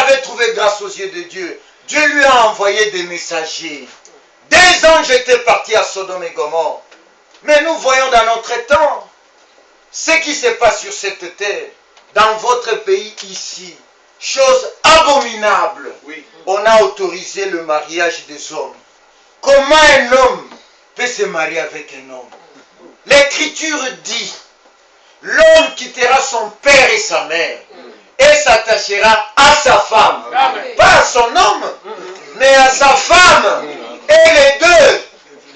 avait trouvé grâce aux yeux de Dieu. Dieu lui a envoyé des messagers. Des anges étaient partis à Sodome et Gomorrhe. Mais nous voyons dans notre temps ce qui se passe sur cette terre, dans votre pays ici. Chose abominable. Oui. On a autorisé le mariage des hommes. Comment un homme peut se marier avec un homme? L'Écriture dit, l'homme quittera son père et sa mère et s'attachera à sa femme. Amen. Pas à son homme, mais à sa femme. Et les deux,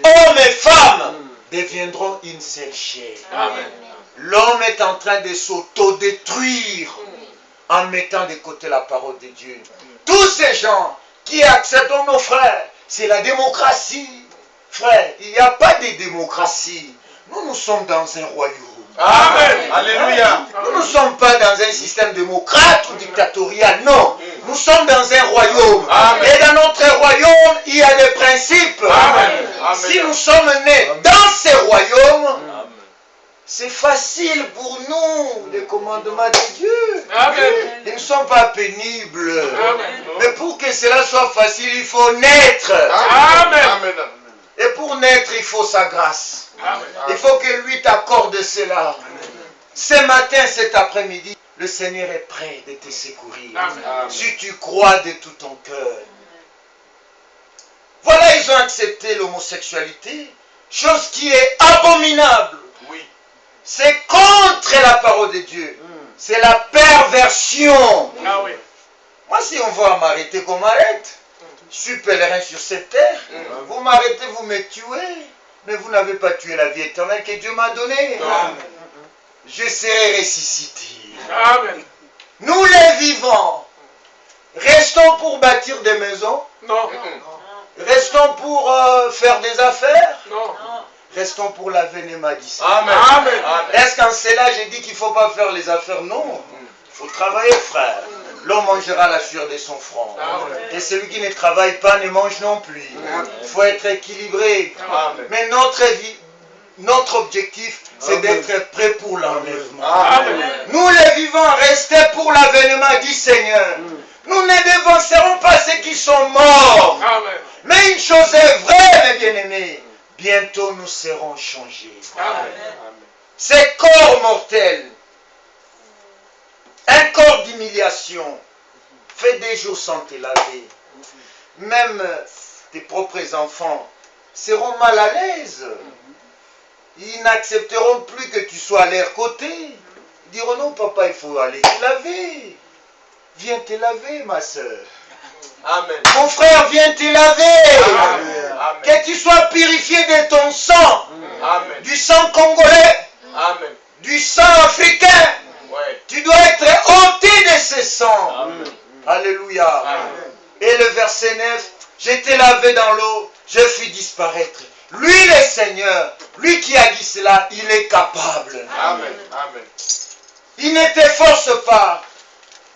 hommes et femmes, deviendront une seule chair. Amen. L'homme est en train de s'autodétruire en mettant de côté la parole de Dieu. Tous ces gens qui acceptent nos frères, c'est la démocratie. Frère, il n'y a pas de démocratie. Nous sommes dans un royaume. Amen. Alléluia. Nous ne sommes pas dans un système démocrate ou dictatorial, non. Nous sommes dans un royaume. Amen. Et dans notre royaume, il y a des principes. Amen. Si nous sommes nés dans ces royaumes, c'est facile pour nous, les commandements de Dieu. Amen. Ils ne sont pas pénibles. Amen. Mais pour que cela soit facile, il faut naître. Amen. Amen. Et pour naître, il faut sa grâce. Amen. Il faut que lui t'accorde cela. Ce matin, cet après-midi, le Seigneur est prêt de te secourir. Amen. Si tu crois de tout ton cœur. Voilà, ils ont accepté l'homosexualité, chose qui est abominable. Oui. C'est contre la parole de Dieu. C'est la perversion. Ah oui. Moi, si on veut m'arrêter, qu'on m'arrête. Je suis pèlerin sur cette terre. Vous m'arrêtez, vous me tuez. Mais vous n'avez pas tué la vie éternelle que Dieu m'a donnée. Amen. Je serai ressuscité. Amen. Nous les vivants, restons pour bâtir des maisons. Non. Restons pour faire des affaires. Non. Restons pour l'avènement d'ici. Amen. Amen. Est-ce qu'en cela, j'ai dit qu'il ne faut pas faire les affaires? Non. Il faut travailler, frère. L'homme mangera la sueur de son front. Amen. Et celui qui ne travaille pas ne mange non plus. Il faut être équilibré. Amen. Mais notre objectif, c'est d'être prêt pour l'enlèvement. Amen. Nous les vivants, restez pour l'avènement du Seigneur. Nous ne dévancerons pas ceux qui sont morts. Amen. Mais une chose est vraie, mes bien-aimés. Bientôt nous serons changés. Amen. Ces corps mortels, un corps d'humiliation, fait des jours sans te laver. Même tes propres enfants seront mal à l'aise. Ils n'accepteront plus que tu sois à leur côté. Ils diront non, papa, il faut aller te laver. Viens te laver, ma soeur. Amen. Mon frère, viens te laver. Amen. Que tu sois purifié de ton sang. Amen. Du sang congolais, Amen. du sang africain. Ouais. Tu dois être ôté de ce sang. Amen. Alléluia. Amen. Et le verset 9, j'étais lavé dans l'eau, je fus disparaître. Lui, le Seigneur, lui qui a dit cela, il est capable. Amen. Amen. Il ne te force pas.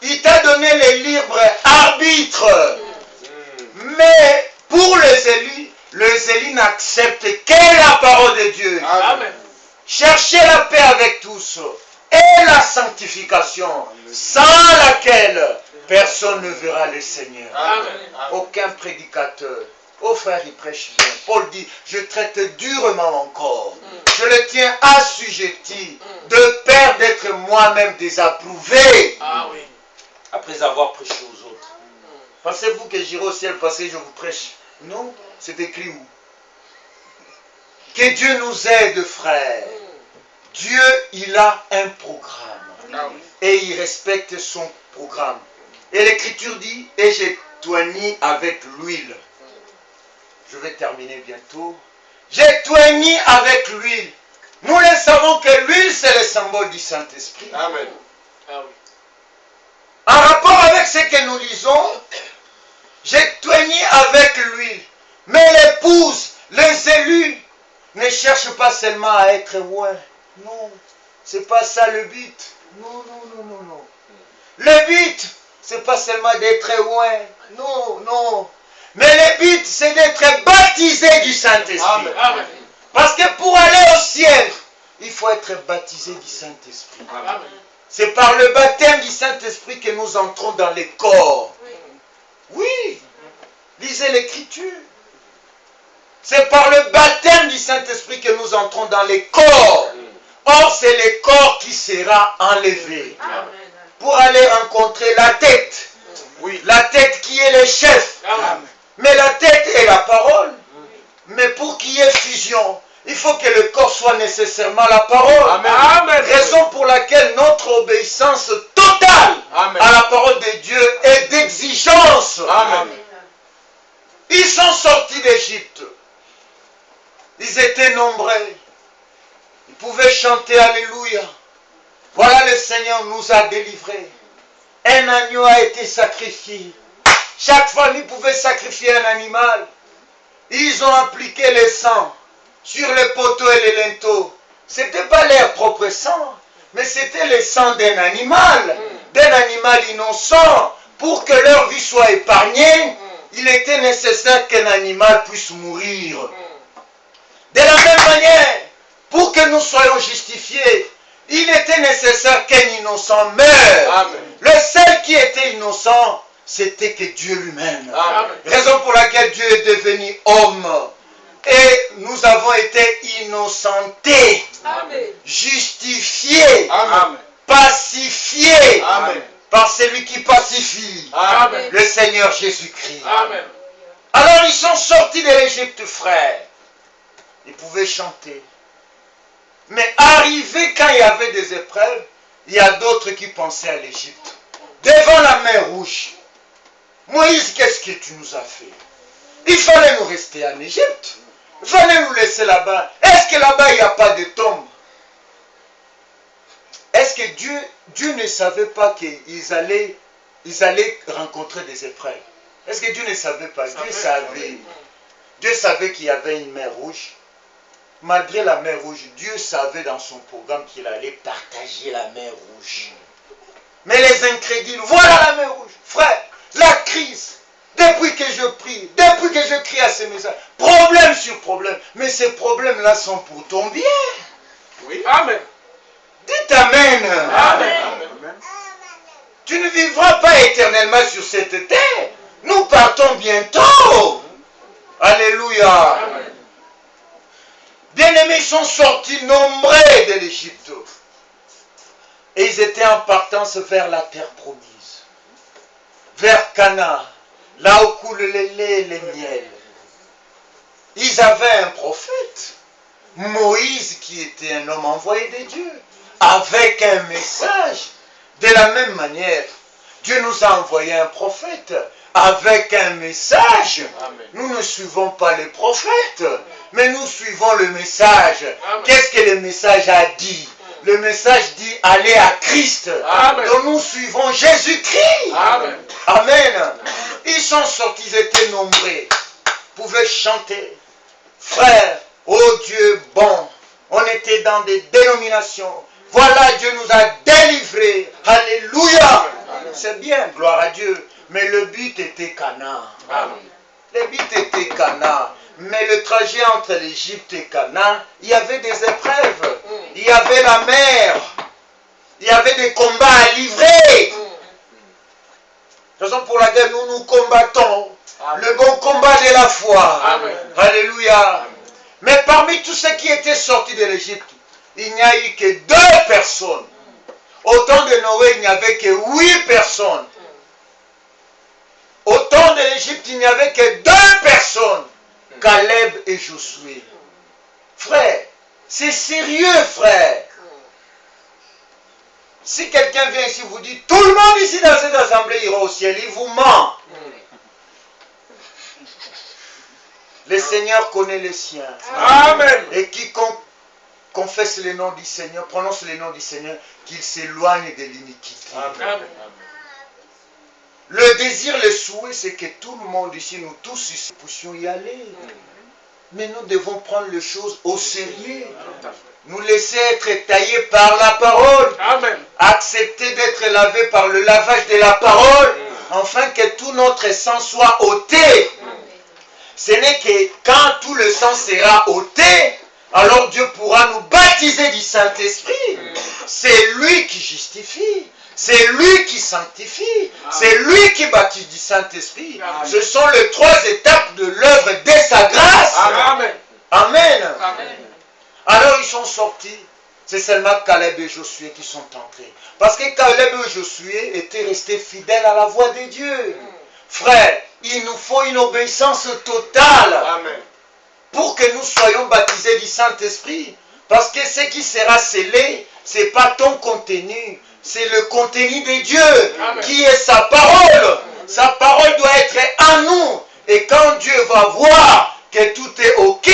Il t'a donné les libres arbitres. Mais pour les élus n'acceptent que la parole de Dieu. Amen. Cherchez la paix avec tous et la sanctification, sans laquelle personne ne verra le Seigneur. Amen. Aucun prédicateur. Oh frère, il prêche bien. Paul dit, je traite durement mon corps. Je le tiens assujetti de peur d'être moi-même désapprouvé. Ah oui. Après avoir prêché aux autres. Pensez-vous que j'irai au ciel parce que je vous prêche? Non, c'est écrit où? Que Dieu nous aide, frère. Dieu, il a un programme. Et il respecte son programme. Et l'Écriture dit, et j'ai tourné avec l'huile. Je vais terminer bientôt. J'ai tourné avec l'huile. Nous le savons que l'huile, c'est le symbole du Saint-Esprit. Amen. Ah oui. En rapport avec ce que nous lisons, j'ai tourné avec l'huile. Mais l'épouse, les élus, ne cherchent pas seulement à être loin. Non, c'est pas ça le but. Non, non, non, non, non. Le but, c'est pas seulement d'être loin. Non, non. Mais le but, c'est d'être baptisé du Saint-Esprit. Amen. Amen. Parce que pour aller au ciel, il faut être baptisé du Saint-Esprit. Amen. C'est par le baptême du Saint-Esprit que nous entrons dans les corps. Oui. Lisez l'Écriture. C'est par le baptême du Saint-Esprit que nous entrons dans les corps. Or, c'est le corps qui sera enlevé. Amen. Pour aller rencontrer la tête. Oui. La tête qui est le chef. Amen. Mais la tête est la parole. Mais pour qu'il y ait fusion, il faut que le corps soit nécessairement la parole. Amen. Amen. Raison pour laquelle notre obéissance totale Amen. à la parole de Dieu est d'exigence. Amen. Ils sont sortis d'Égypte. Ils étaient nombreux. Ils pouvaient chanter Alléluia. Voilà, le Seigneur nous a délivrés. Un agneau a été sacrifié. Chaque famille pouvait sacrifier un animal. Ils ont appliqué le sang sur les poteaux et les linteaux. Ce n'était pas leur propre sang, mais c'était le sang d'un animal innocent. Pour que leur vie soit épargnée, il était nécessaire qu'un animal puisse mourir. De la même manière, pour que nous soyons justifiés, il était nécessaire qu'un innocent meure. Amen. Le seul qui était innocent, c'était que Dieu lui-même. Amen. Raison pour laquelle Dieu est devenu homme. Et nous avons été innocentés, Amen. justifiés, Amen. pacifiés Amen. par celui qui pacifie, Amen. le Seigneur Jésus-Christ. Amen. Alors ils sont sortis de l'Égypte, frères. Ils pouvaient chanter. Mais arrivé quand il y avait des épreuves, il y a d'autres qui pensaient à l'Égypte. Devant la mer Rouge, Moïse, qu'est-ce que tu nous as fait? Il fallait nous rester en Égypte. Il fallait nous laisser là-bas. Est-ce que là-bas, il n'y a pas de tombe? Est-ce que Dieu ne savait pas qu'ils allaient rencontrer des épreuves? Est-ce que Dieu ne savait pas? Dieu savait. Dieu savait qu'il y avait une mer Rouge. Malgré la mer Rouge, Dieu savait dans son programme qu'il allait partager la mer Rouge. Mais les incrédules, voilà la mer Rouge. Frère, la crise, depuis que je prie, depuis que je crie à ces messages, problème sur problème. Mais ces problèmes-là sont pour ton bien. Oui. Amen. Dites Amen. Amen. Tu ne vivras pas éternellement sur cette terre. Nous partons bientôt. Alléluia. Amen. Bien-aimés, ils sont sortis nombreux de l'Égypte. Et ils étaient en partance vers la terre promise. Vers Canaan, là où coule le lait et le miel. Ils avaient un prophète, Moïse, qui était un homme envoyé de Dieu, avec un message. De la même manière, Dieu nous a envoyé un prophète avec un message. Amen. Nous ne suivons pas les prophètes, mais nous suivons le message. Qu'est-ce que le message a dit? Le message dit aller à Christ. Amen. Donc nous suivons Jésus-Christ. Amen. Amen. Ils sont sortis, ils étaient nombreux. Ils pouvaient chanter. Frères, oh Dieu bon, on était dans des dénominations. Voilà, Dieu nous a délivrés. Alléluia. C'est bien, gloire à Dieu. Mais le but était Canaan. Amen. Le but était Canaan. Mais le trajet entre l'Égypte et Canaan, il y avait des épreuves. Il y avait la mer. Il y avait des combats à livrer. Raison pour laquelle nous nous combattons. Amen. Le bon combat de la foi. Amen. Alléluia. Mais parmi tous ceux qui étaient sortis de l'Égypte, il n'y a eu que 2 personnes. Au temps de Noé, il n'y avait que 8 personnes. Au temps de l'Égypte, il n'y avait que 2 personnes. Caleb et Josué. Frère, c'est sérieux, frère. Si quelqu'un vient ici vous dit, tout le monde ici dans cette assemblée ira au ciel, il vous ment. Le Seigneur connaît les siens. Amen. Et quiconque confesse le nom du Seigneur, prononce le nom du Seigneur, qu'il s'éloigne de l'iniquité. Amen. Le désir, le souhait, c'est que tout le monde ici, nous tous ici, puissions y aller. Mais nous devons prendre les choses au sérieux. Nous laisser être taillés par la parole. Amen. Accepter d'être lavés par le lavage de la parole. Afin que tout notre sang soit ôté. Ce n'est que quand tout le sang sera ôté, alors Dieu pourra nous baptiser du Saint-Esprit. C'est lui qui justifie. C'est lui qui sanctifie. C'est lui qui baptise du Saint-Esprit. Ce sont les 3 étapes de l'œuvre de sa grâce. Amen. Amen. Amen. Alors ils sont sortis. C'est seulement Caleb et Josué qui sont entrés. Parce que Caleb et Josué étaient restés fidèles à la voix de Dieu. Frère, il nous faut une obéissance totale. Amen. Pour que nous soyons baptisés du Saint-Esprit. Parce que ce qui sera scellé, ce n'est pas ton contenu, c'est le contenu de Dieu, Amen. Qui est sa parole. Sa parole doit être en nous. Et quand Dieu va voir que tout est OK,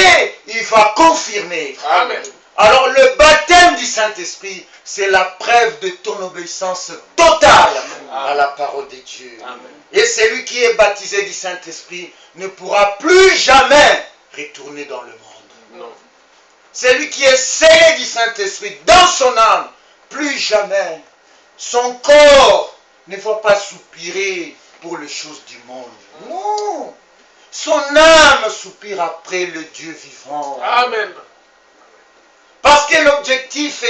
il va confirmer. Amen. Alors le baptême du Saint-Esprit, c'est la preuve de ton obéissance totale à la parole de Dieu. Amen. Et celui qui est baptisé du Saint-Esprit ne pourra plus jamais retourner dans le monde. Non. Celui qui est scellé du Saint-Esprit dans son âme, plus jamais son corps ne va pas soupirer pour les choses du monde. Non. Son âme soupire après le Dieu vivant. Amen. Parce que l'objectif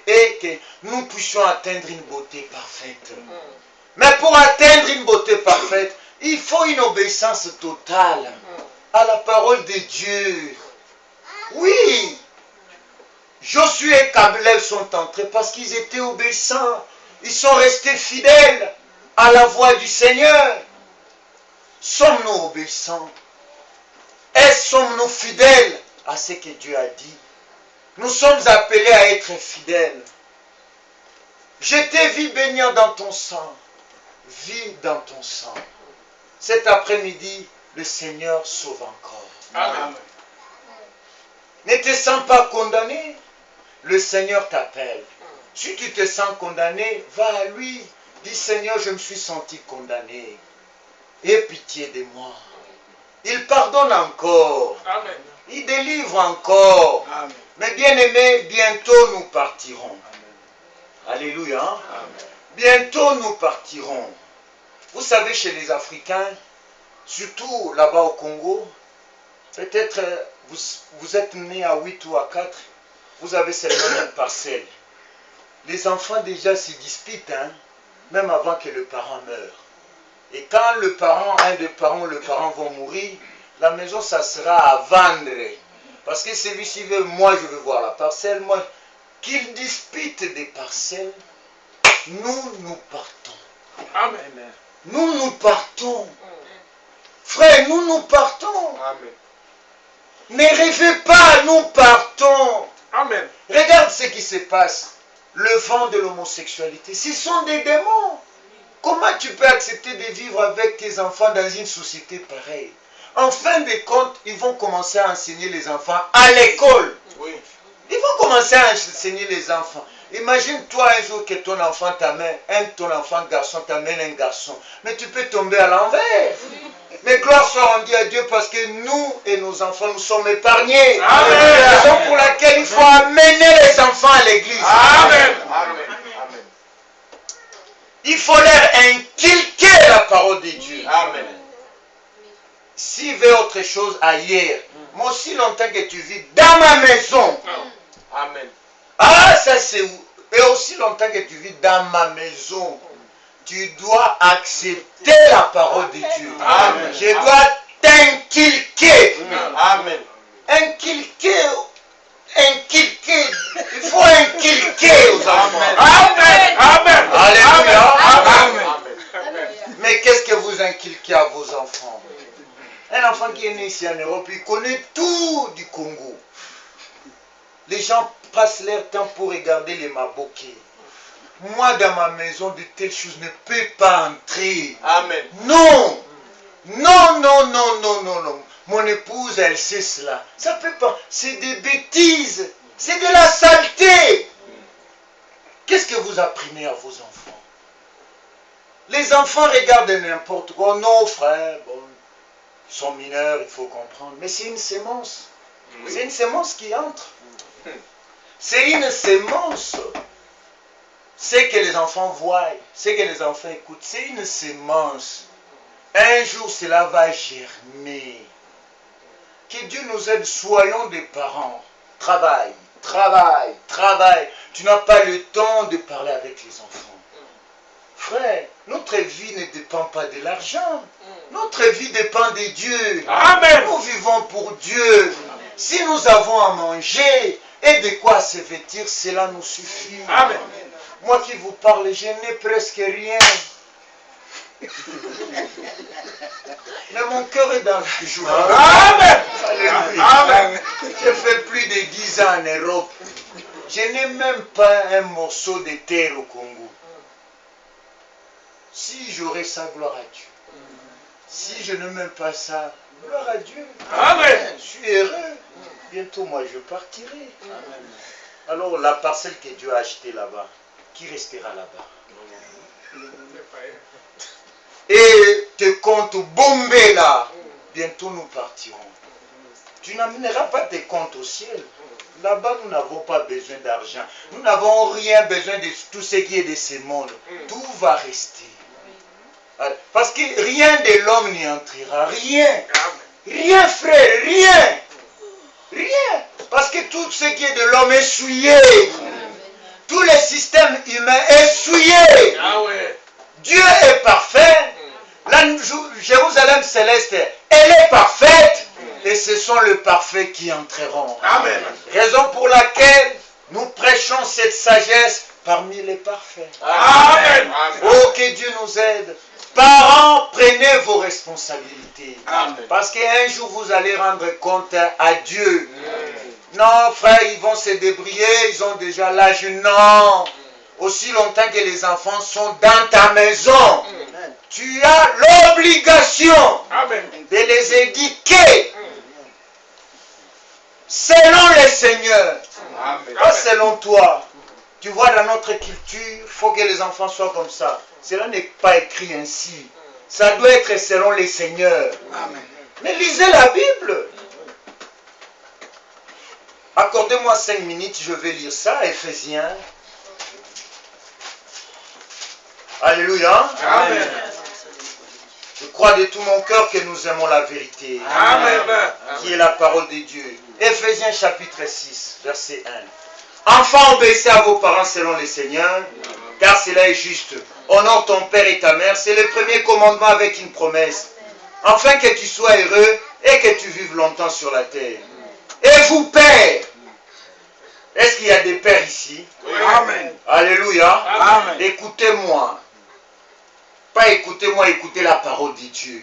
est que nous puissions atteindre une beauté parfaite. Mais pour atteindre une beauté parfaite, il faut une obéissance totale à la parole de Dieu. Oui. Josué et Caleb sont entrés parce qu'ils étaient obéissants. Ils sont restés fidèles à la voix du Seigneur. Sommes-nous obéissants? Et sommes-nous fidèles à ce que Dieu a dit? Nous sommes appelés à être fidèles. Je t'ai vu bénir dans ton sang. Vis dans ton sang. Cet après-midi, le Seigneur sauve encore. Amen. Ne te sens pas condamné? Le Seigneur t'appelle. Si tu te sens condamné, va à lui. Dis Seigneur, je me suis senti condamné. Aie pitié de moi. Il pardonne encore. Amen. Il délivre encore. Amen. Mais bien aimés, bientôt nous partirons. Alléluia. Amen. Bientôt nous partirons. Vous savez, chez les Africains, surtout là-bas au Congo, peut-être vous êtes né à 8 ou à 4, vous avez seulement une parcelle. Les enfants déjà se disputent, hein, même avant que le parent meure. Et quand un des parents ou le parent vont mourir, la maison, ça sera à vendre. Parce que celui-ci veut, moi je veux voir la parcelle, moi, qu'il dispute des parcelles, nous partons. Amen. Nous partons. Frère, nous partons. Amen. Ne rêvez pas, nous partons. Amen. Regarde ce qui se passe. Le vent de l'homosexualité, ce sont des démons. Comment tu peux accepter de vivre avec tes enfants dans une société pareille? En fin de compte, ils vont commencer à enseigner les enfants à l'école. Oui. Ils vont commencer à enseigner les enfants. Imagine-toi un jour que ton enfant garçon t'amène un garçon. Mais tu peux tomber à l'envers. Mais gloire soit rendue à Dieu parce que nous et nos enfants, nous sommes épargnés. Amen. C'est la raison pour laquelle il faut amener les enfants à l'église. Amen. Amen. Amen. Il faut leur inculquer la parole de Dieu. Amen. S'il veut autre chose ailleurs, moi aussi longtemps que tu vis dans ma maison. Amen. Ah, ça c'est où? Et aussi longtemps que tu vis dans ma maison, tu dois accepter la parole de Dieu. Amen. Je dois t'inculquer. Amen. Inculquer. Il faut inculquer aux enfants. Amen. Amen. Alléluia. Amen. Amen. Mais qu'est-ce que vous inculquez à vos enfants? Un enfant qui est né ici en Europe, il connaît tout du Congo. Les gens passent leur temps pour regarder les maboké. Moi, dans ma maison, de telles choses ne peuvent pas entrer. Amen. Non. Non. Mon épouse, elle sait cela. Ça peut pas. C'est des bêtises. C'est de la saleté. Qu'est-ce que vous apprenez à vos enfants? Les enfants regardent n'importe quoi. Non, frère, bon, ils sont mineurs, il faut comprendre. Mais c'est une sémence. Oui. C'est une sémence qui entre. C'est une sémence. C'est que les enfants voient, c'est que les enfants écoutent. C'est une sémence. Un jour, cela va germer. Que Dieu nous aide, soyons des parents. Travaille. Tu n'as pas le temps de parler avec les enfants. Frère, notre vie ne dépend pas de l'argent. Notre vie dépend de Dieu. Amen. Nous vivons pour Dieu. Si nous avons à manger et de quoi se vêtir, cela nous suffit. Amen. Moi qui vous parle, je n'ai presque rien. Mais mon cœur est dans la joie. Amen. Alléluia. Amen. J'ai fait plus de 10 ans en Europe. Je n'ai même pas un morceau de terre au Congo. Si j'aurais ça, gloire à Dieu. Si je n'ai même pas ça, gloire à Dieu. Amen. Je suis heureux. Bientôt, moi, je partirai. Alors, la parcelle que Dieu a achetée là-bas, qui restera là-bas? Et tes comptes bombés là, bientôt nous partirons. Tu n'amèneras pas tes comptes au ciel. Là-bas, nous n'avons pas besoin d'argent. Nous n'avons rien besoin de tout ce qui est de ce monde. Tout va rester. Parce que rien de l'homme n'y entrera. Rien. Rien, frère, rien. Rien. Parce que tout ce qui est de l'homme est souillé. Tout le système humain est souillé. Dieu est parfait. La Jérusalem céleste, elle est parfaite. Et ce sont les parfaits qui entreront. Amen. Raison pour laquelle nous prêchons cette sagesse parmi les parfaits. Amen. Oh, que Dieu nous aide. Parents, prenez vos responsabilités. Amen. Parce qu'un jour, vous allez rendre compte à Dieu. Non, frère, ils vont se débrouiller, ils ont déjà l'âge. Non. Aussi longtemps que les enfants sont dans ta maison, tu as l'obligation de les éduquer selon le Seigneur. Pas selon toi. Tu vois, dans notre culture, il faut que les enfants soient comme ça. Cela n'est pas écrit ainsi. Ça doit être selon le Seigneur. Mais lisez la Bible. Accordez-moi 5 minutes, je vais lire ça, Éphésiens. Alléluia. Amen. Je crois de tout mon cœur que nous aimons la vérité. Amen. Qui est la parole de Dieu. Éphésiens chapitre 6, verset 1. Enfants, obéissez à vos parents selon le Seigneur, car cela est juste. Honore ton père et ta mère, c'est le premier commandement avec une promesse, afin que tu sois heureux et que tu vives longtemps sur la terre. Et vous, pères, est-ce qu'il y a des pères ici? Amen. Alléluia. Amen. Écoutez-moi. Pas écoutez-moi, écoutez la parole de Dieu.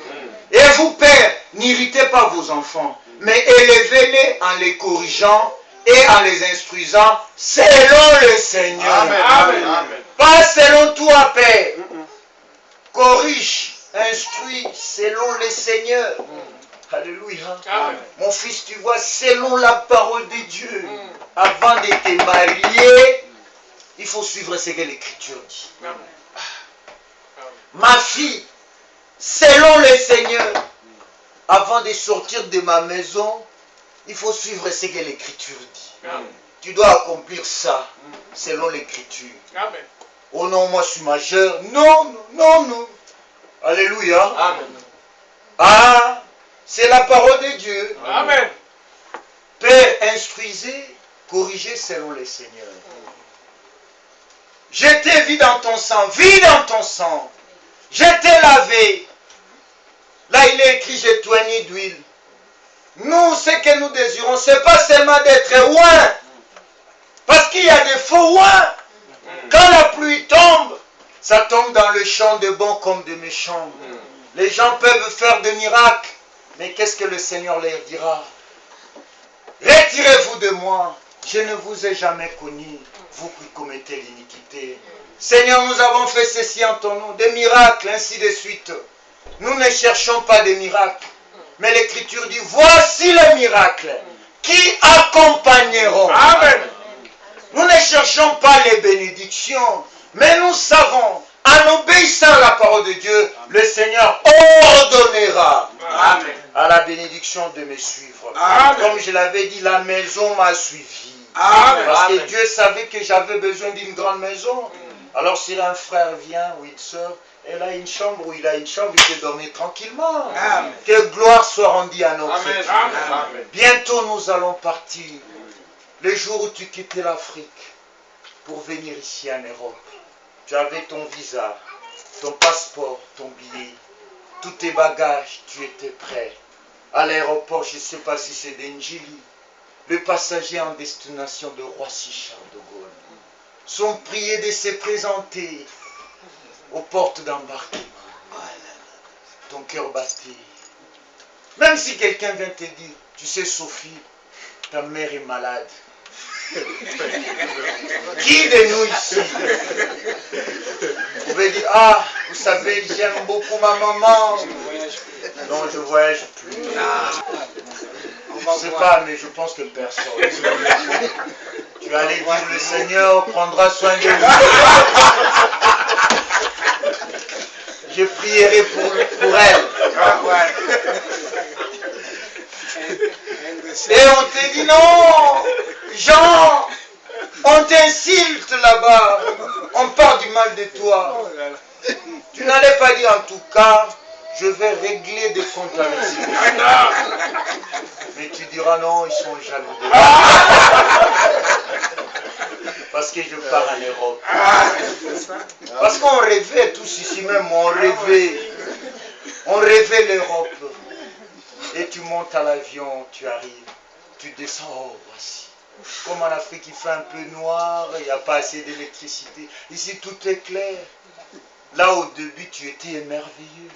Et vous, pères, n'irritez pas vos enfants, mais élevez-les en les corrigeant et en les instruisant selon le Seigneur. Amen. Amen. Pas selon toi, père. Corrige, instruis selon le Seigneur. Alléluia. Amen. Mon fils, tu vois, selon la parole de Dieu, avant de te marier, il faut suivre ce que l'Écriture dit. Ma fille, selon le Seigneur, avant de sortir de ma maison, il faut suivre ce que l'Écriture dit. Tu dois accomplir ça, selon l'Écriture. Oh non, moi je suis majeur. Non, non, non. Alléluia. Amen. Ah, c'est la parole de Dieu. Amen. Père, instruisez, corrigez selon le Seigneur. Je t'ai vu dans ton sang, vis dans ton sang. Je t'ai lavé. Là, il est écrit, j'ai toigné d'huile. Nous, ce que nous désirons, ce n'est pas seulement d'être oint. Parce qu'il y a des faux oints. Quand la pluie tombe, ça tombe dans le champ de bons comme de méchants. Les gens peuvent faire des miracles. Mais qu'est-ce que le Seigneur leur dira? Retirez-vous de moi. Je ne vous ai jamais connu, vous qui commettez l'iniquité. Seigneur, nous avons fait ceci en ton nom, des miracles, ainsi de suite. Nous ne cherchons pas des miracles. Mais l'Écriture dit, voici les miracles qui accompagneront. Amen. Nous ne cherchons pas les bénédictions, mais nous savons, en obéissant à la parole de Dieu, le Seigneur ordonnera Amen. à la bénédiction de me suivre. Amen. Comme je l'avais dit, la maison m'a suivi. Amen. Parce que Amen. Dieu savait que j'avais besoin d'une grande maison. Alors si un frère vient ou une soeur, elle a une chambre ou il a une chambre, il peut dormir tranquillement. Amen. Que gloire soit rendue à notre Amen. Dieu. Amen. Bientôt nous allons partir. Le jour où tu quittais l'Afrique pour venir ici en Europe, tu avais ton visa. ton passeport, ton billet, tous tes bagages, tu étais prêt. À l'aéroport, je ne sais pas si c'est d'Engili, le passager en destination de Roissy-Charles de Gaulle sont priés de se présenter aux portes d'embarquement. Ton cœur battait. Même si quelqu'un vient te dire, tu sais Sophie, ta mère est malade. Qui de nous ici vous pouvez dire, ah, vous savez, j'aime beaucoup ma maman. Non, je voyage plus. Je ne sais pas, mais je pense que personne. Tu allais dire, le Seigneur prendra soin de nous. Je prierai pour elle. Et on te dit non, Jean, on t'insulte là-bas, on parle du mal de toi. Tu n'allais pas dire en tout cas, je vais régler des comptes avec ces gens. Mais tu diras non, ils sont jaloux de moi. Parce que je pars en Europe. Parce qu'on rêvait tous ici même, on rêvait l'Europe. Et tu montes à l'avion, tu arrives, tu descends, oh voici. Comme en Afrique il fait un peu noir, il n'y a pas assez d'électricité. Ici tout est clair. Là au début tu étais émerveilleux.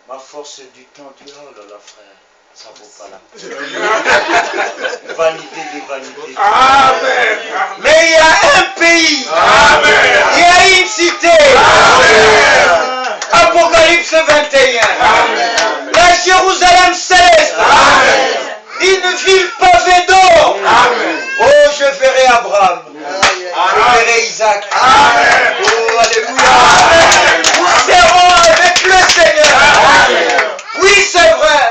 Ma force du temps, tu dis, oh là là frère, ça vaut pas la peine. Vanité des vanités. Amen. Mais il y a un pays. Amen. Il y a une cité. Amen. Apocalypse 21. Amen. La Jérusalem céleste. Amen. Une ville pavée d'or. Amen. Oh, je verrai Abraham. Je verrai Isaac. Amen. Oh, alléluia. Amen. Nous serons avec le Seigneur. Amen. Oui, c'est vrai.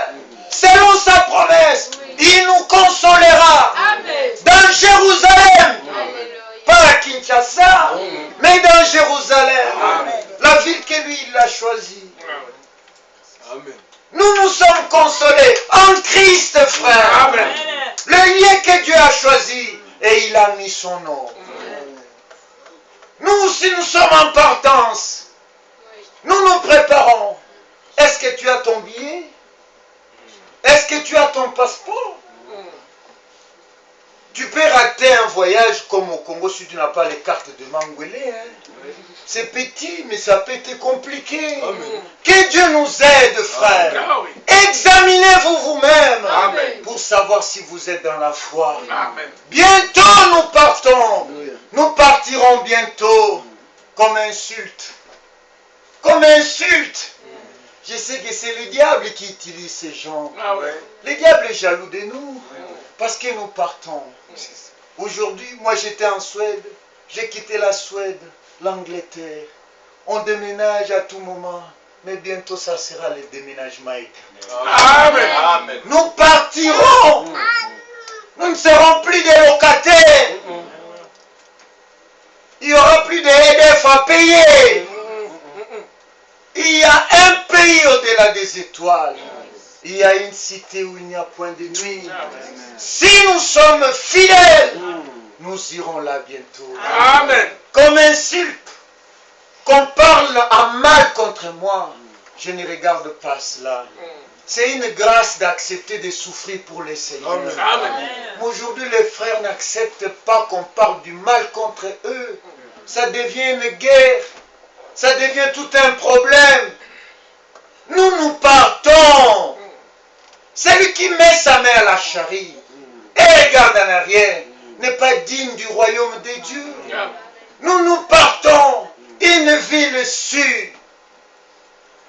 Selon sa promesse, il nous consolera. Amen. Dans Jérusalem. Alléluia. Pas à Kinshasa, mais dans Jérusalem. Amen. La ville que lui, il a choisie. Amen. Nous nous sommes consolés en Christ, frère. Amen. Le lien que Dieu a choisi et il a mis son nom. Nous aussi, nous sommes en partance. Nous nous préparons. Est-ce que tu as ton billet? Est-ce que tu as ton passeport? Tu peux rater un voyage comme au Congo si tu n'as pas les cartes de Mangwele. C'est petit, mais ça peut être compliqué. Amen. Que Dieu nous aide, frère. Ah oui. Examinez-vous vous-même Amen. pour savoir si vous êtes dans la foi. Amen. Bientôt nous partons. Nous partirons bientôt comme insulte. Comme insulte. Je sais que c'est le diable qui utilise ces gens. Ah ouais. Le diable est jaloux de nous parce que nous partons. Aujourd'hui, moi j'étais en Suède. J'ai quitté la Suède, l'Angleterre. On déménage à tout moment. Mais bientôt ça sera le déménagement éternel. Amen. Amen. Nous partirons. Nous ne serons plus des locataires. Il n'y aura plus de EDF à payer. Il y a un pays au-delà des étoiles. Il y a une cité où il n'y a point de nuit. Si nous sommes fidèles, nous irons là bientôt. Amen. Comme insulte, qu'on parle en mal contre moi, je ne regarde pas cela. C'est une grâce d'accepter de souffrir pour le Seigneur. Amen. Mais aujourd'hui, les frères n'acceptent pas qu'on parle du mal contre eux. Ça devient une guerre. Ça devient tout un problème. Nous partons. Celui qui met sa main à la charrie et regarde en arrière n'est pas digne du royaume de Dieu. Nous partons. Une ville sûre.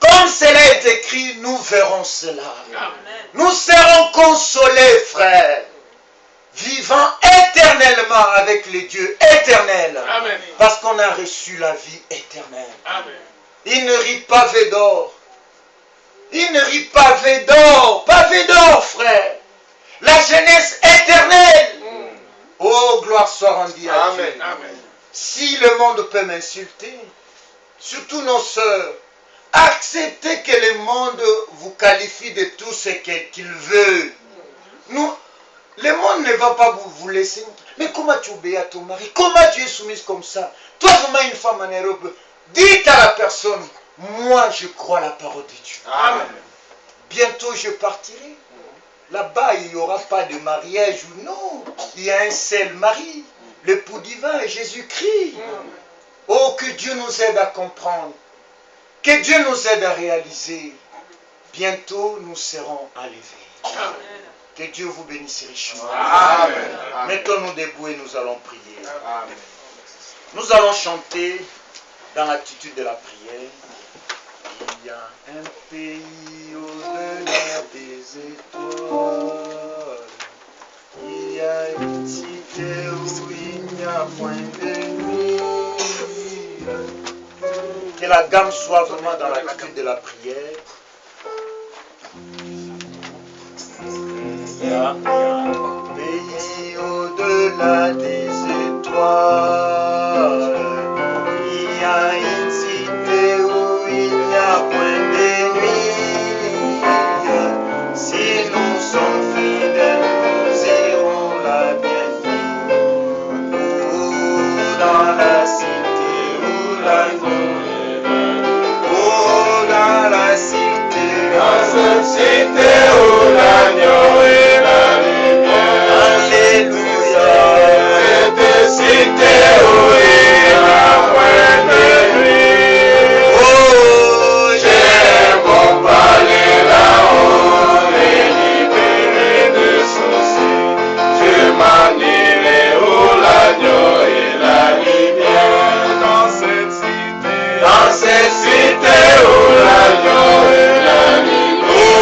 Comme cela est écrit, nous verrons cela. Nous serons consolés, frères, vivant éternellement avec les dieux éternels. Amen. Parce qu'on a reçu la vie éternelle. Amen. Il ne rit pas pavé d'or. Il ne rit pas pavé d'or. Pavé d'or, frère. La jeunesse éternelle. Oh, gloire soit rendue à Dieu. Amen. Si le monde peut m'insulter, surtout nos sœurs, acceptez que le monde vous qualifie de tout ce qu'il veut. Le monde ne va pas vous laisser. Mais comment tu obéis à ton mari? Comment tu es soumise comme ça? Toi, vraiment une femme en Europe, dites à la personne, Moi, je crois la parole de Dieu. Amen. Bientôt, je partirai. Là-bas, il n'y aura pas de mariage ou non. Il y a un seul mari, l'époux divin, Jésus-Christ. Oh, que Dieu nous aide à comprendre. Que Dieu nous aide à réaliser. Bientôt, nous serons enlevés. Que Dieu vous bénisse richement. Amen. Mettons-nous debout et nous allons prier. Amen. Nous allons chanter dans l'attitude de la prière. Il y a un pays au-delà des étoiles. Il y a une cité où il n'y a point de nuit. Que la gamme soit vraiment dans l'attitude de la prière. Il y a un pays au-delà des étoiles. Il y a une cité où il n'y a point de nuit. Si nous sommes fidèles, nous irons là bien. Dans la cité où la nuit. Oh, dans la cité. Dans cette cité où l'agneau est la lumière. Alléluia. Cette cité où il y a point de nuit. Oh, j'aime mon palais là-haut, les libérés de soucis. Je m'en irai où l'agneau et la lumière. Dans cette cité où l'agneau et la lumière. Oh,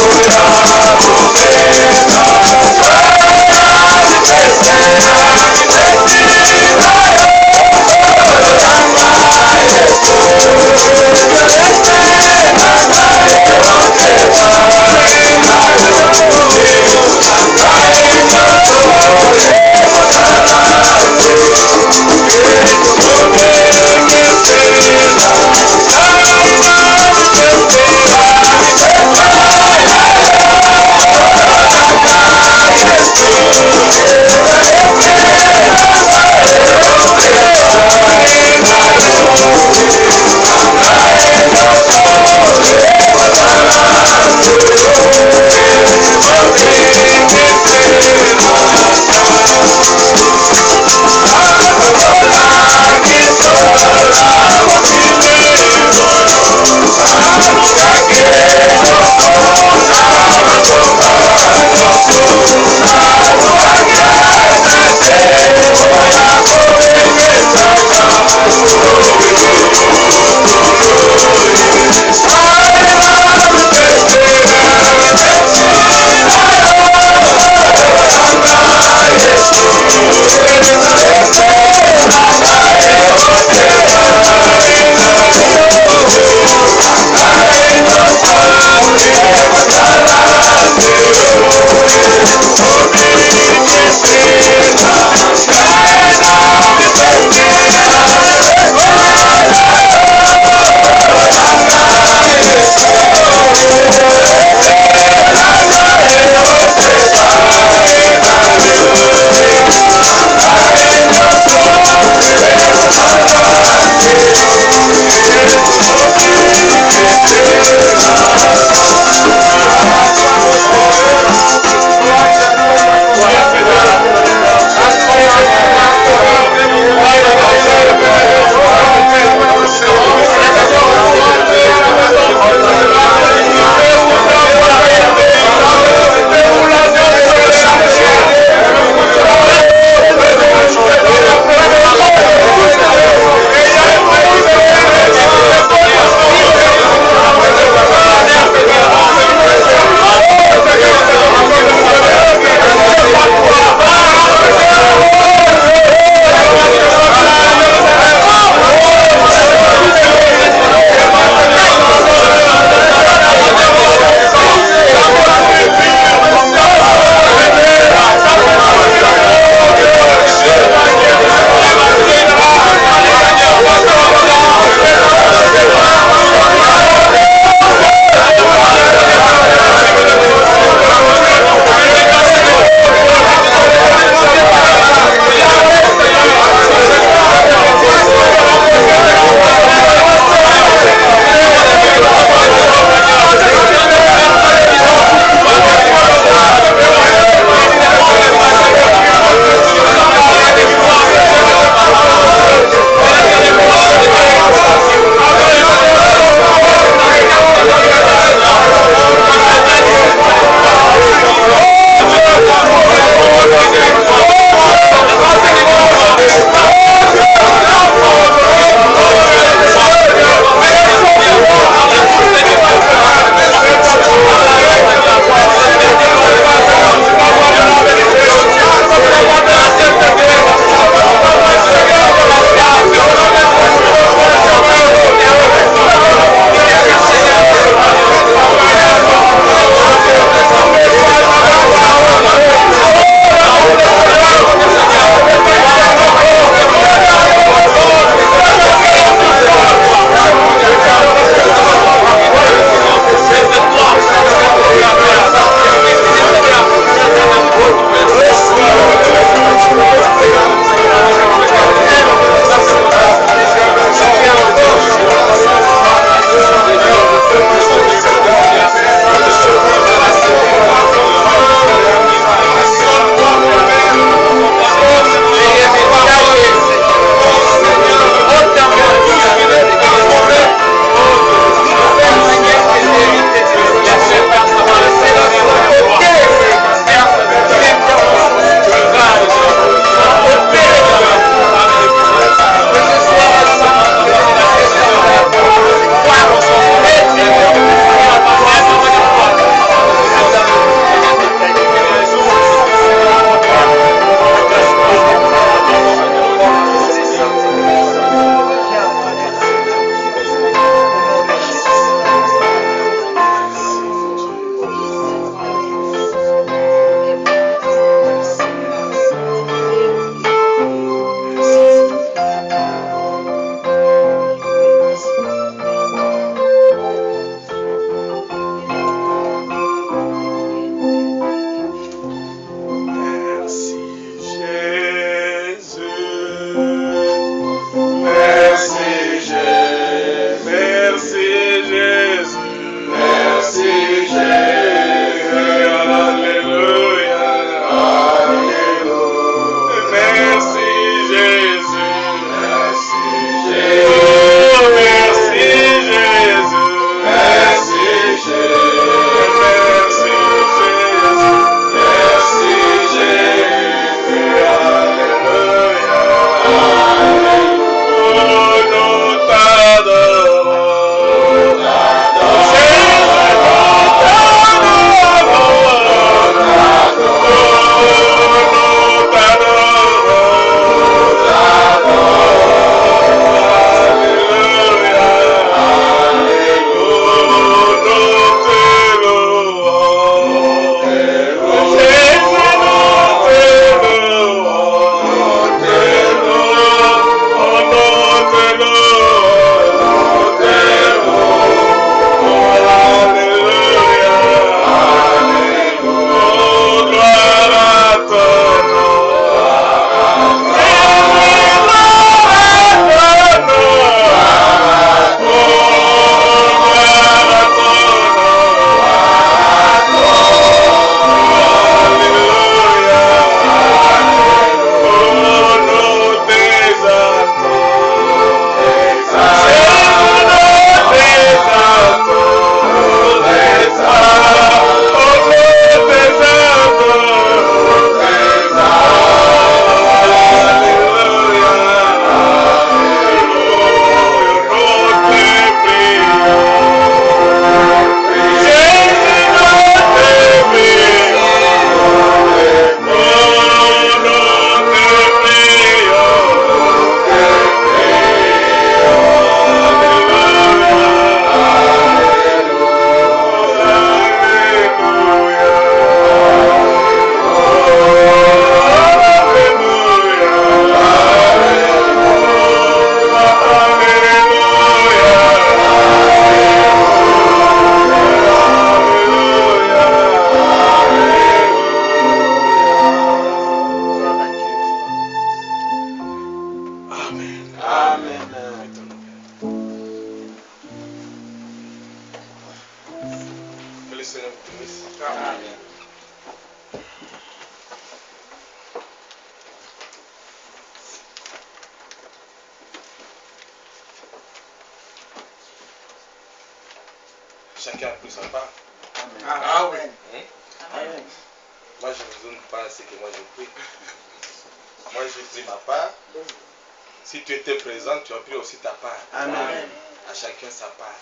Manifeste Amen. Chacun a pris sa part. Ah oui. Amen. Moi, je ne vous donne pas ce que moi j'ai pris. Moi, j'ai pris ma part. Si tu étais présent, tu as pris aussi ta part. Amen. À chacun sa part.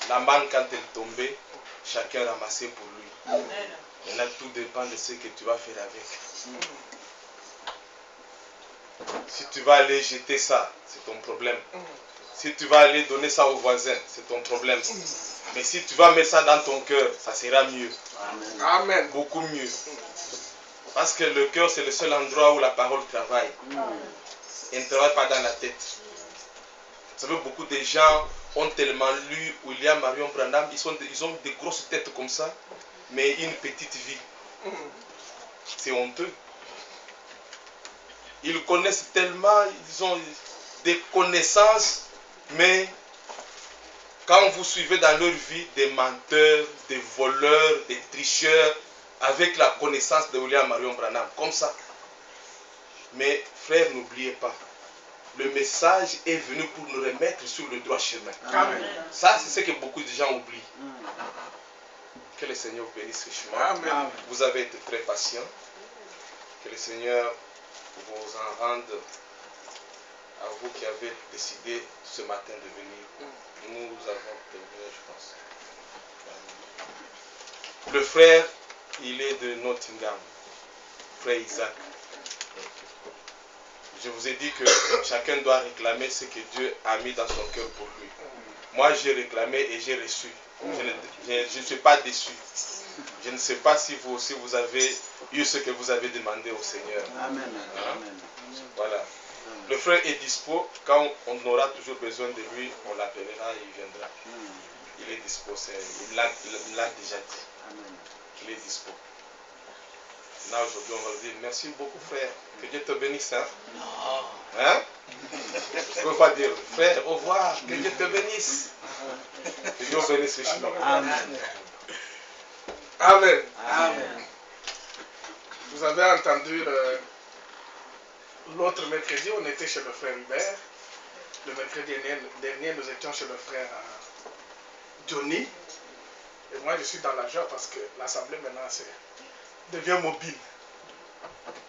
La manne, quand elle tombait, chacun ramassait pour lui. Maintenant, tout dépend de ce que tu vas faire avec. Si tu vas aller jeter ça, c'est ton problème. Si tu vas aller donner ça au voisin, c'est ton problème. Mais si tu vas mettre ça dans ton cœur, ça sera mieux. Amen. Beaucoup mieux. Parce que le cœur, c'est le seul endroit où la parole travaille. Elle ne travaille pas dans la tête. Vous savez, beaucoup de gens ont tellement lu William Marion Branham, ils ont des grosses têtes comme ça, mais une petite vie. C'est honteux. Ils connaissent tellement, ils ont des connaissances, mais quand vous suivez dans leur vie des menteurs, des voleurs, des tricheurs, avec la connaissance de William Marion Branham, comme ça. Mais frère, n'oubliez pas, le message est venu pour nous remettre sur le droit chemin. Amen. Ça, c'est ce que beaucoup de gens oublient. Que le Seigneur vous bénisse richement. Amen. Vous avez été très patient. Que le Seigneur vous en rende à vous qui avez décidé ce matin de venir. Nous avons terminé, je pense. Le frère, il est de Nottingham. Frère Isaac. Je vous ai dit que chacun doit réclamer ce que Dieu a mis dans son cœur pour lui. Moi, j'ai réclamé et j'ai reçu. Je ne suis pas déçu. Je ne sais pas si vous aussi vous avez eu ce que vous avez demandé au Seigneur. Amen. Voilà. Le frère est dispo. Quand on aura toujours besoin de lui, on l'appellera et il viendra. Il est dispo. Il l'a déjà dit. Il est dispo. Là, aujourd'hui, on va lui dire merci beaucoup, frère. Que Dieu te bénisse. Hein? Hein? Je ne peux pas dire, frère, au revoir. Que Dieu te bénisse. Que Dieu vous bénisse richement. Amen. Amen. Amen. Vous avez entendu l'autre mercredi, on était chez le frère Hubert. Le mercredi dernier, nous étions chez le frère Johnny. Et moi, je suis dans la joie parce que l'assemblée maintenant devient mobile.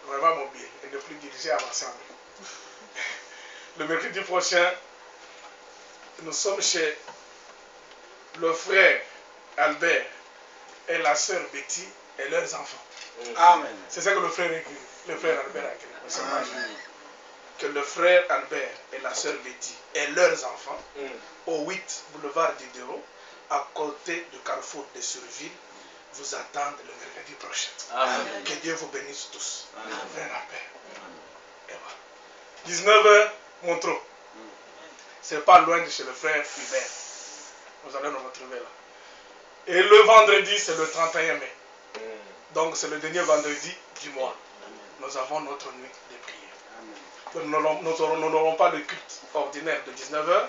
Vraiment mobile. Et ne plus dirigée à l'ensemble. Le mercredi prochain, nous sommes chez le frère Albert et la sœur Betty et leurs enfants. Amen. C'est ça que le frère Albert a écrit. Que le frère Albert et la sœur Betty et leurs enfants, au 8 boulevard d'Idéo, à côté du carrefour de Surville, vous attendent le mercredi prochain. Amen. Que Dieu vous bénisse tous. Amen. Frère Albert. Et voilà. 19h, Montreux. C'est pas loin de chez le frère Hubert. Nous allons nous retrouver là. Et le vendredi, c'est le 31 mai. Donc c'est le dernier vendredi du mois. Nous avons notre nuit de prière. Nous n'aurons pas le culte ordinaire de 19h.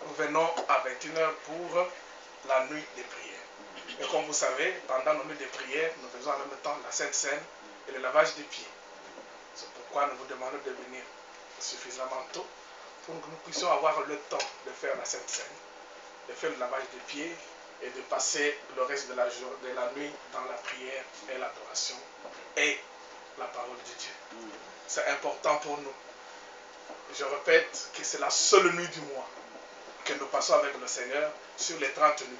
Nous venons à 21h pour la nuit de prière. Et comme vous savez, pendant nos nuits de prière, nous faisons en même temps la Sainte Seine et le lavage des pieds. C'est pourquoi nous vous demandons de venir suffisamment tôt pour que nous puissions avoir le temps de faire la Sainte Seine, de faire le lavage des pieds et de passer le reste de la nuit dans la prière et l'adoration et la parole de Dieu. C'est important pour nous. Je répète que c'est la seule nuit du mois que nous passons avec le Seigneur sur les 30 nuits.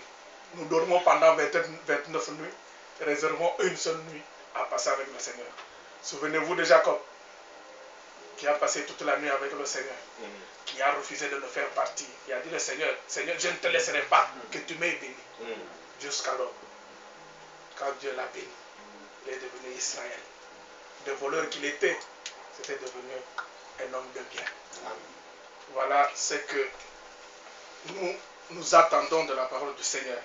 Nous dormons pendant 29 nuits et réservons une seule nuit à passer avec le Seigneur. Souvenez-vous de Jacob, qui a passé toute la nuit avec le Seigneur, qui a refusé de le faire partir. Il a dit au Seigneur, Seigneur, je ne te laisserai pas que tu m'aies béni. Jusqu'alors, quand Dieu l'a béni, il est devenu Israël. Le voleur qu'il était, c'était devenu un homme de bien. Voilà ce que nous attendons de la parole du Seigneur.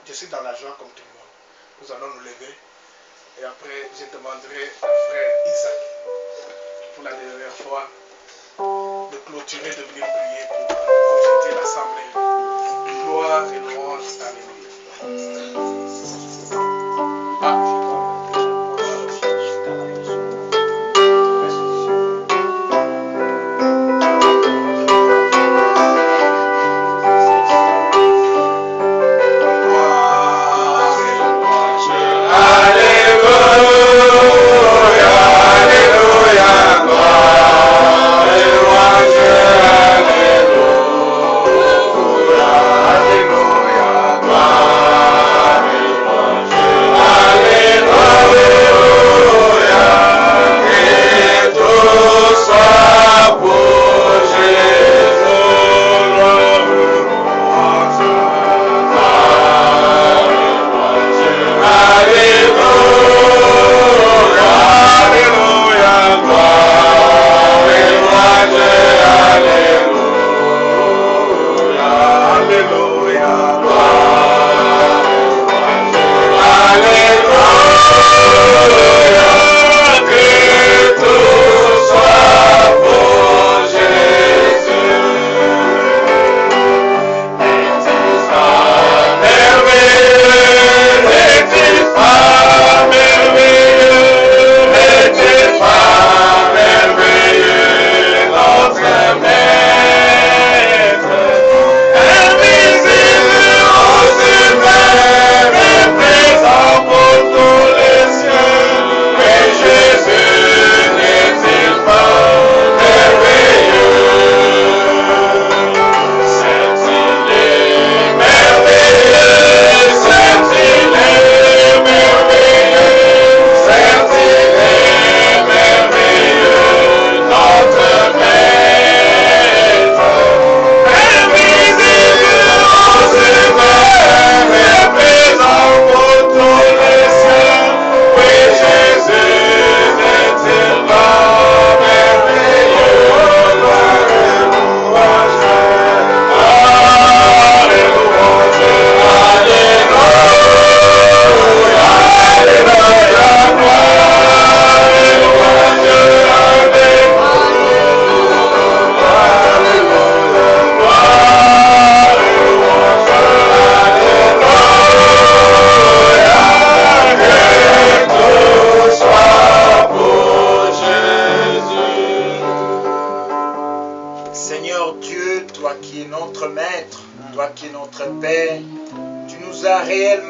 Je suis dans la joie comme tout le monde. Nous allons nous lever et après je demanderai au frère Isaac pour la dernière fois de clôturer, de venir prier pour congédier l'assemblée. Gloire et louange. Alléluia.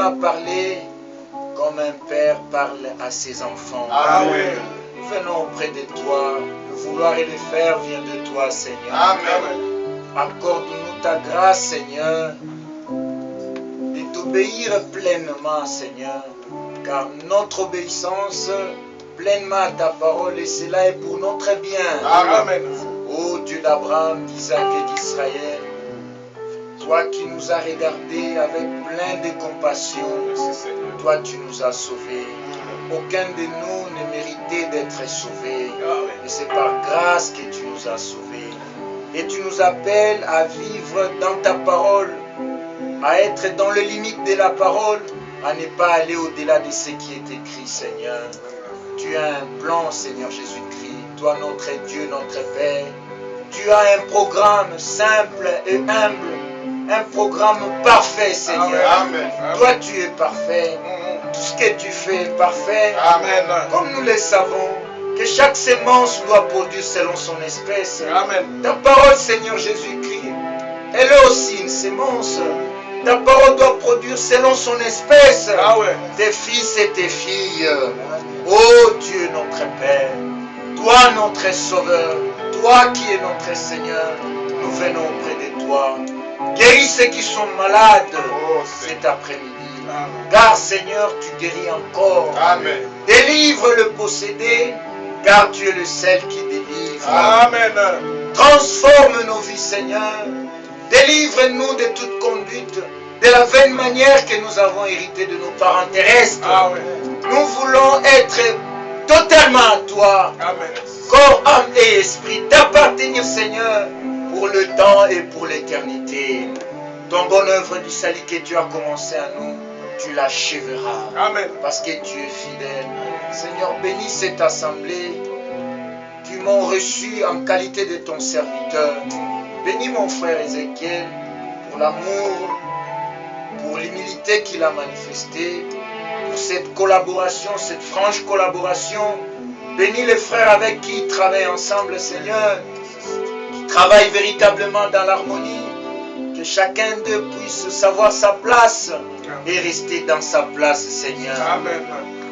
à parler comme un père parle à ses enfants. Amen. Nous venons auprès de toi. Le vouloir et le faire vient de toi, Seigneur. Amen. Accorde-nous ta grâce, Seigneur, de t'obéir pleinement, Seigneur, car notre obéissance pleinement à ta parole, et cela est pour notre bien. Amen. Ô Dieu d'Abraham, d'Isaac et d'Israël, toi qui nous as regardés avec plein de compassion, Merci Seigneur. toi tu nous as sauvés. Aucun de nous ne méritait d'être sauvé. Amen. Et c'est par grâce que tu nous as sauvés. Et tu nous appelles à vivre dans ta parole, à être dans les limites de la parole, à ne pas aller au-delà de ce qui est écrit, Seigneur. Tu as un plan, Seigneur Jésus-Christ, toi notre Dieu, notre Père. Tu as un programme simple et humble, un programme parfait, Seigneur. Amen. Toi tu es parfait, tout ce que tu fais est parfait. Amen. Comme nous le savons, que chaque sémence doit produire selon son espèce. Amen. Ta parole, Seigneur Jésus-Christ, elle est aussi une sémence. Ta parole doit produire selon son espèce. Ah ouais. Tes fils et tes filles. Ô Dieu notre Père, toi notre Sauveur, toi qui es notre Seigneur, nous venons auprès de toi. Guéris ceux qui sont malades cet après-midi. Car Seigneur, tu guéris encore. Amen. Délivre le possédé, car tu es le seul qui délivre. Amen. Transforme nos vies, Seigneur. Délivre-nous de toute conduite, de la vaine manière que nous avons hérité de nos parents terrestres. Ah ouais. Nous voulons être totalement à toi, Amen. corps, âme et esprit, t'appartenir, Seigneur, pour le temps et pour l'éternité. Ton bonne œuvre du salut que tu as commencé à nous, tu l'achèveras. Amen. Parce que tu es fidèle. Seigneur, bénis cette assemblée qui m'ont reçu en qualité de ton serviteur. Bénis mon frère Ézéchiel pour l'amour, pour l'humilité qu'il a manifestée, pour cette collaboration, cette franche collaboration. Bénis les frères avec qui ils travaillent ensemble, Seigneur, qui travaillent véritablement dans l'harmonie. Que chacun d'eux puisse savoir sa place et rester dans sa place, Seigneur. Amen.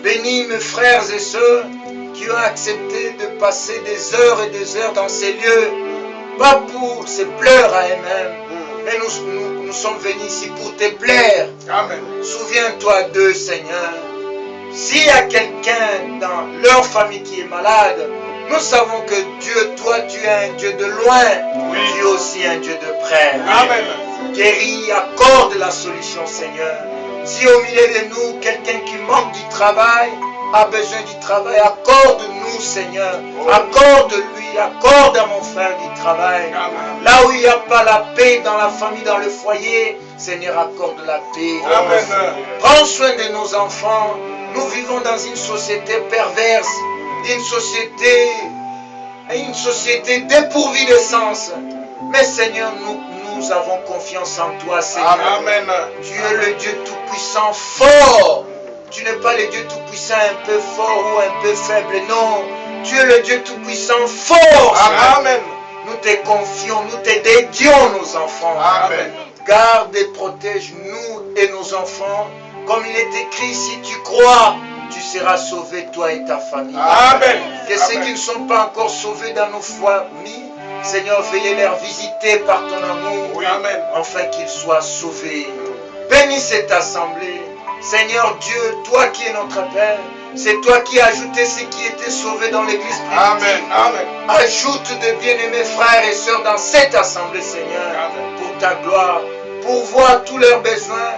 Bénis mes frères et sœurs qui ont accepté de passer des heures et des heures dans ces lieux, pas pour se plaire à eux-mêmes, mais nous sommes venus ici pour te plaire. Amen. Souviens-toi d'eux, Seigneur. S'il y a quelqu'un dans leur famille qui est malade, nous savons que Dieu, toi, tu es un Dieu de loin. Oui. Tu es aussi un Dieu de près. Amen. Guéris, accorde la solution, Seigneur. Si au milieu de nous, quelqu'un qui manque du travail, a besoin du travail, accorde-nous, Seigneur. Accorde-lui, accorde à mon frère du travail. Amen. Là où il n'y a pas la paix dans la famille, dans le foyer, Seigneur, accorde la paix. Amen. Prends soin de nos enfants. Nous vivons dans une société perverse, une société dépourvue de sens. Mais Seigneur, nous avons confiance en toi, Seigneur. Amen. Tu es le Dieu tout-puissant, fort. Tu n'es pas le Dieu tout-puissant un peu fort ou un peu faible, non. Tu es le Dieu tout-puissant, fort. Amen. Nous te confions, nous te dédions nos enfants. Amen. Garde et protège nous et nos enfants. Comme il est écrit, si tu crois, tu seras sauvé, toi et ta famille. Amen. Que ceux qui ne sont pas encore sauvés dans nos familles, Seigneur, veuillez les visiter par ton amour, Oui. Amen. afin qu'ils soient sauvés. Bénis cette assemblée. Seigneur Dieu, toi qui es notre Père, c'est toi qui as ajouté ceux qui étaient sauvés dans l'église primitive. Amen. Amen. Ajoute de bien-aimés frères et sœurs dans cette assemblée, Seigneur, Amen. pour ta gloire, pour voir tous leurs besoins,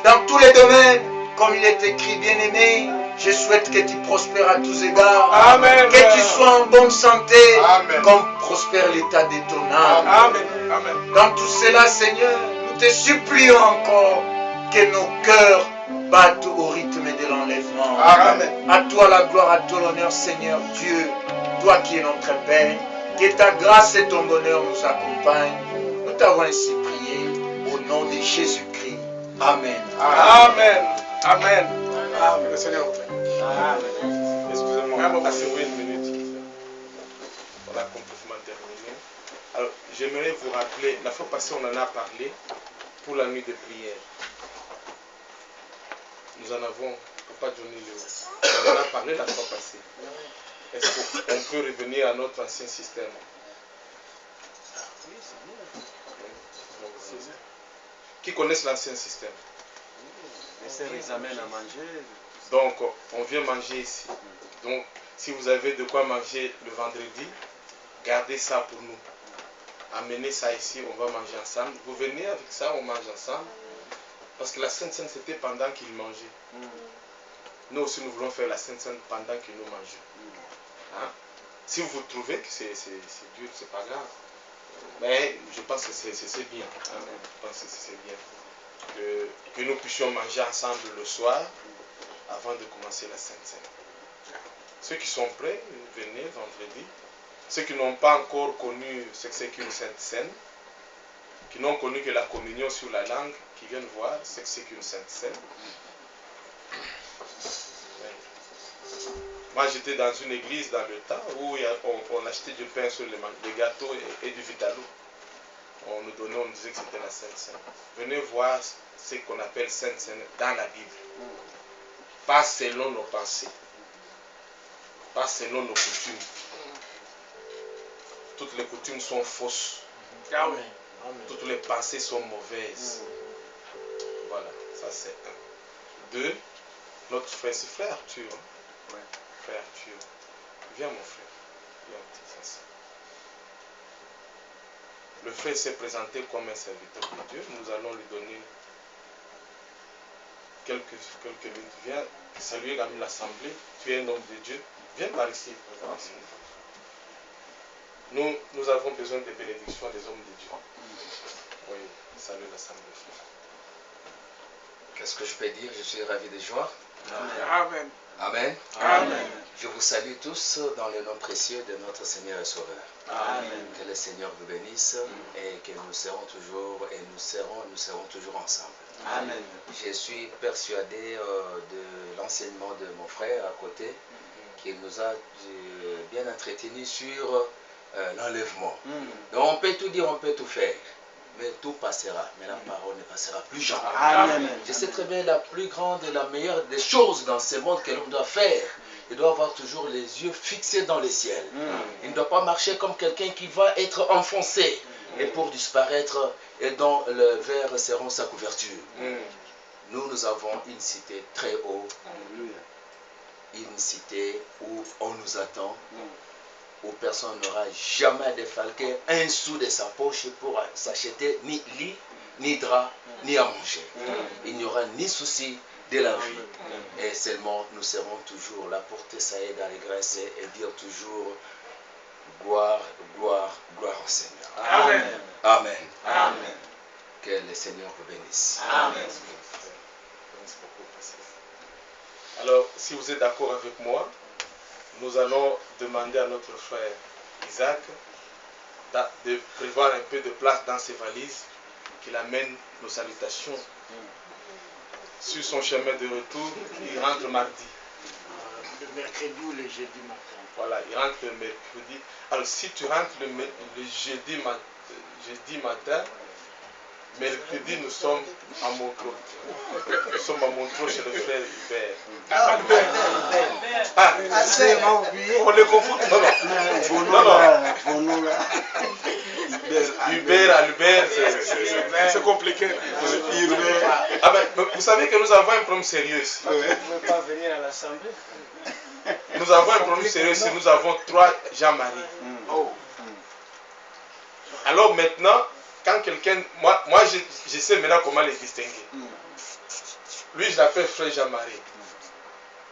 dans tous les domaines, comme il est écrit, bien-aimé. Je souhaite que tu prospères à tous égards. Amen. Que tu sois en bonne santé, Amen. comme prospère l'état de ton âme. Amen. Amen. Dans tout cela, Seigneur, nous te supplions encore que nos cœurs battent au rythme de l'enlèvement. Amen. À toi la gloire, à toi l'honneur, Seigneur Dieu, toi qui es notre Père. Que ta grâce et ton bonheur nous accompagnent. Nous t'avons ainsi prié au nom de Jésus-Christ. Amen. Amen. Amen. Amen. Le Seigneur vous bénisse. Amen. Excusez-moi, passez-moi une minute. On a complètement terminé. Alors, j'aimerais vous rappeler, la fois passée, on en a parlé pour la nuit de prière. nous en avons, Papa Johnny Léo, on en a parlé la fois passée. Est-ce qu'on peut revenir à notre ancien système? Oui, c'est bien. Qui connaissent l'ancien système? Les sœurs, ils amènent à manger. Donc, on vient manger ici. Donc, si vous avez de quoi manger le vendredi, gardez ça pour nous. Amenez ça ici, on va manger ensemble. Vous venez avec ça, on mange ensemble. Parce que la Sainte Seine, c'était pendant qu'ils mangeaient. Nous aussi, nous voulons faire la Sainte Seine pendant que nous mangeons. Hein? Si vous trouvez que c'est dur, c'est pas grave. Mais je pense que c'est bien. Hein? Je pense que c'est bien. Que nous puissions manger ensemble le soir avant de commencer la Sainte Seine. Ceux qui sont prêts, venez vendredi. Ceux qui n'ont pas encore connu ce que c'est qu'une Sainte Seine, qui n'ont connu que la communion sur la langue, qui viennent voir ce que c'est qu'une Sainte Seine. Moi, j'étais dans une église dans le temps où on achetait du pain sur des gâteaux et du vitalo. On nous donnait, on nous disait que c'était la Sainte Seine. Venez voir ce qu'on appelle Sainte Seine dans la Bible. Pas selon nos pensées. Pas selon nos coutumes. Toutes les coutumes sont fausses. Ah oui. Toutes les pensées sont mauvaises. Voilà, ça c'est un. 2, notre frère, c'est frère Arthur. Hein? Ouais. Frère Arthur. Viens mon frère. Viens petit, ça. Le frère s'est présenté comme un serviteur de Dieu. Nous allons lui donner quelques minutes. Viens saluer l'assemblée. Tu es un homme de Dieu. Viens par ici. Nous avons besoin des bénédictions des hommes de Dieu. Oui, salut l'assemblée. Qu'est-ce que je peux dire? Je suis ravi de joie. Amen. Amen. Amen. Je vous salue tous dans le nom précieux de notre Seigneur et Sauveur. Amen. Que le Seigneur vous bénisse et que nous serons toujours et nous serons toujours ensemble. Amen. Je suis persuadé de l'enseignement de mon frère à côté qui nous a bien entretenu sur l'enlèvement. Donc on peut tout dire, on peut tout faire. Mais tout passera, mais la parole ne passera plus jamais. Amen. Je sais très bien la plus grande et la meilleure des choses dans ce monde que l'homme doit faire. Il doit avoir toujours les yeux fixés dans le ciel. Il ne doit pas marcher comme quelqu'un qui va être enfoncé et pour disparaître et dont le verre sera sa couverture. Nous avons une cité très haut, une cité où on nous attend, où personne n'aura jamais défalqué un sou de sa poche pour s'acheter ni lit, ni drap, ni à manger. Il n'y aura ni souci de la vie. Et seulement nous serons toujours là pour t'essayer dans les grâces et dire toujours gloire, gloire, gloire au Seigneur. Amen. Amen. Amen. Que le Seigneur vous bénisse. Amen. Alors, si vous êtes d'accord avec moi, nous allons demander à notre frère Isaac de prévoir un peu de place dans ses valises, qu'il amène nos salutations. Sur son chemin de retour, il rentre mardi. Le mercredi ou le jeudi matin. Voilà, il rentre le mercredi. Alors, si tu rentres le jeudi matin, mercredi, nous sommes à Montreux. Nous sommes à Montreux chez le frère Hubert. Ah, on les confond. Non. Hubert, Albert, C'est compliqué. Ah ben, vous savez que nous avons un problème sérieux ici. Vous ne pouvez pas venir à l'assemblée? Nous avons un problème sérieux ici. Nous avons 3 Jean-Marie. Alors maintenant, quand quelqu'un... Moi je sais maintenant comment les distinguer. Lui, je l'appelle frère Jean-Marie.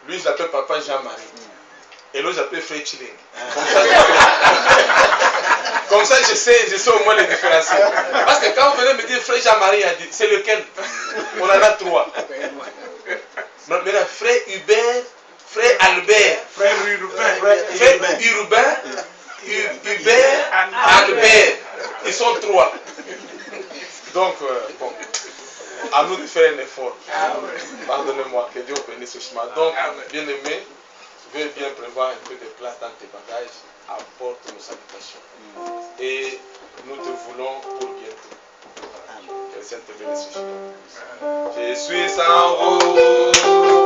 Lui, je l'appelle papa Jean-Marie. Et l'autre, je l'appelle frère Chilling. Comme ça, je sais au moins les différencier. Parce que quand vous venez me dire frère Jean-Marie, c'est lequel? On en a 3. Maintenant, frère Hubert, frère Albert, frère Urbain, Hubert, Albert. Ils sont 3. Donc, bon, à nous de faire un effort. Pardonnez-moi, que Dieu bénisse ce chemin. Donc, bien aimé, veuillez bien prévoir un peu de place dans tes bagages. Apporte nos salutations. Et nous te voulons pour bientôt. Que le les saintes mains ne suffiront pas. Je suis sans route.